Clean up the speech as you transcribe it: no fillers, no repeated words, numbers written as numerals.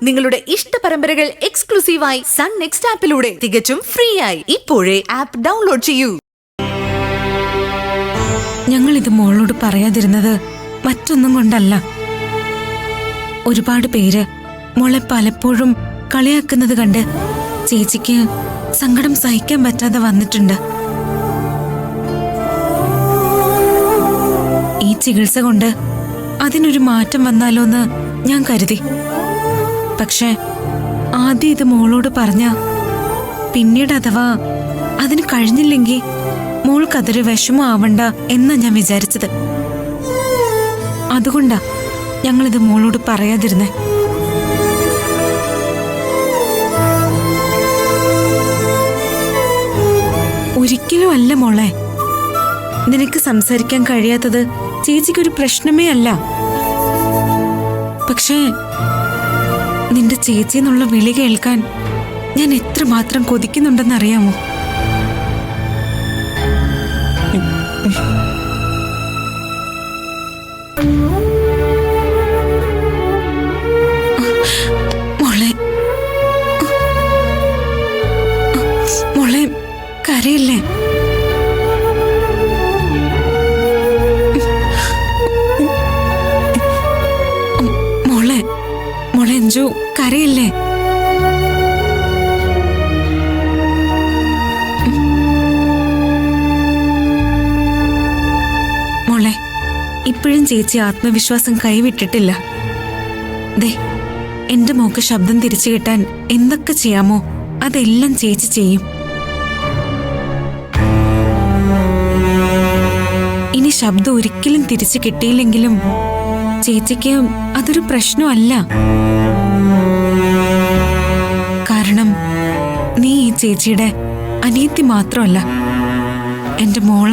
നിങ്ങളുടെ ഇഷ്ട പരമ്പരകൾ എക്സ്ക്ലൂസീവായി സൺ നെക്സ്റ്റ് ആപ്പിലൂടെ തികച്ചും ഫ്രീ ആയി ഇപ്പോഴേ ആപ്പ് ഡൗൺലോഡ് ചെയ്യൂ. ഞങ്ങൾ ഇത് മോളോട് പറയാതിരുന്നത് മറ്റൊന്നും കൊണ്ടല്ല. ഒരുപാട് പേര് മോളെ പലപ്പോഴും കളിയാക്കുന്നത് കണ്ട് ചേച്ചിക്ക് സങ്കടം സഹിക്കാൻ പറ്റാതെ വന്നിട്ടുണ്ട്. ഈ ചികിത്സ കൊണ്ട് അതിനൊരു മാറ്റം വന്നാലോന്ന് ഞാൻ കരുതി. പക്ഷെ ആദ്യം ഇത് മോളോട് പറഞ്ഞ പിന്നീട് അഥവാ അതിന് കഴിഞ്ഞില്ലെങ്കിൽ മോൾക്കതൊരു വിഷമമാവണ്ട എന്നാ ഞാൻ വിചാരിച്ചത്. അതുകൊണ്ടാ ഞങ്ങളിത് മോളോട് പറയാതിരുന്നേ. ഒരിക്കലും അല്ല മോളെ, നിനക്ക് സംസാരിക്കാൻ കഴിയാത്തത് ചേച്ചിക്കൊരു പ്രശ്നമേ അല്ല. പക്ഷേ നിന്റെ ചേച്ചി എന്നുള്ള വിളി കേൾക്കാൻ ഞാൻ എത്രമാത്രം കൊതിക്കുന്നുണ്ടെന്നറിയാമോ? മോളെ മോളെ കരയില്ലേ? മോളെ മോളെ അഞ്ജു കരയില്ലേ? മോളെ ഇപ്പോഴും ചേച്ചി ആത്മവിശ്വാസം കൈവിട്ടിട്ടില്ല. ദേ എന്റെ മോക്ക് ശബ്ദം തിരിച്ചു കിട്ടാൻ എന്തൊക്കെ ചെയ്യാമോ അതെല്ലാം ചേച്ചി ചെയ്യും. ഇനി ശബ്ദം ഒരിക്കലും തിരിച്ചു കിട്ടിയില്ലെങ്കിലും ചേച്ചിക്ക് അതൊരു പ്രശ്നമല്ല. കാരണം നീ ഈ ചേച്ചിയുടെ അനിയത്തി മാത്രമല്ല, എന്റെ മോള.